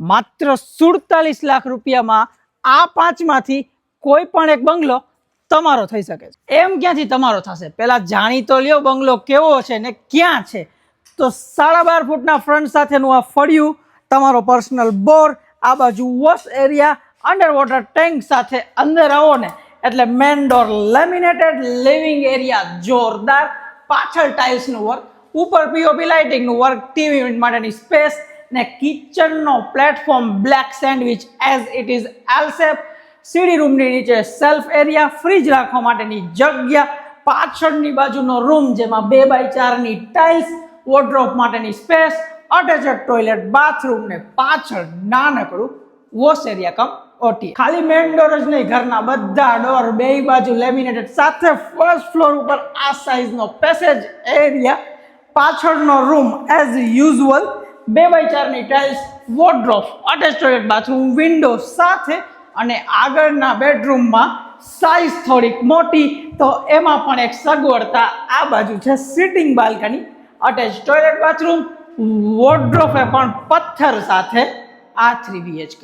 માત્ર 47 લાખ રૂપિયામાં આ પાંચમાંથી કોઈ પણ એક બંગલો તમારો થઈ શકે છે। એમ ક્યાંથી તમારો થશે, પહેલા જાણી તો લ્યો બંગલો કેવો છે ને ક્યાં છે। તો 12.5 ફૂટના ફ્રન્ટ સાથેનું આ ફળિયું, તમારો પર્સનલ બોર, આ બાજુ wash area, under water tank સાથે અંદર આવો ને એટલે main door laminated, living area જોરદાર, પાછળ ટાઇલ્સનું વર્ક, ઉપર પીઓપી લાઇટિંગનું વર્ક, ટીવી યુનિટ માટેની સ્પેસ ને કિચનનો platform black sandwich as it is L shape, સીડી રૂમની નીચે સેલ્ફ એરિયા, ફ્રીજ રાખવા માટેની જગ્યા, પાછળની બાજુનો રૂમ જેમાં 2x4ની ટાઇલ્સ, વોર્ડરોબ માટેની સ્પેસ, અટેચડ ટોયલેટ, બાથરૂમ ને પાછળ નાનકડું વોશ એરિયા કમ ઓટી। ખાલી મેઇન ડોર જ નહીં, ઘરના બધા ડોર બે બાજુ લેમિનેટેડ સાથે ફર્સ્ટ ફ્લોર ઉપર આ સાઇઝનો પેસેજ એરિયા, પાછળનો રૂમ એઝ યુઝ્યુઅલ 2x4ની tiles, wardrobe, attach toilet, bathroom, window સાથે અને આગળના બેડરૂમમાં સાઇઝ થોડીક મોટી તો એમાં પણ એક સગવડતા આ બાજુ છે sitting balcony, attach toilet, bathroom, wardrobe પણ પથ્થર સાથે આ 3 BHK।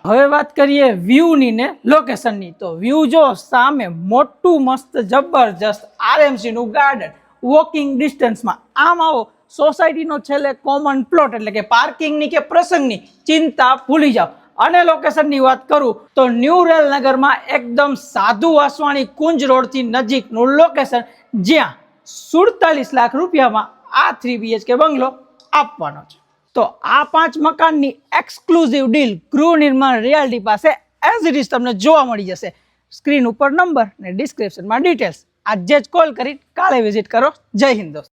હવે વાત કરીએ વ્યૂની ને લોકેશનની, તો વ્યૂ જો સામે મોટું મસ્ત જબરજસ્ત RMC નું ગાર્ડન, વોકિંગ ડિસ્ટન્સમાં, આમ આવો સોસાયટીનો છેલ્લે કોમન પ્લોટ એટલે કે પાર્કિંગની કે પ્રસંગની ચિંતા ભૂલી જાઓ। અને લોકેશનની વાત કરું તો ન્યૂ રેલનગરમાં એકદમ સાધુ વાસવાણી કુંજ રોડથી નજીકનું લોકેશન, જ્યાં 47 લાખ રૂપિયામાં આ 3 BHK બંગલો આપવાનો છે। તો આ 5 મકાનની એક્સક્લુઝિવ ડીલ ગૃહ નિર્માણ રિયાલિટી પાસે એઝ ઇટ ઇઝ તમને જોવા મળી જશે। સ્ક્રીન ઉપર નંબર ને ડિસ્ક્રિપ્શનમાં ડિટેલ્સ, આજે જ કોલ કરી કાલે વિઝિટ કરો। જય હિન્દ દોસ્તો।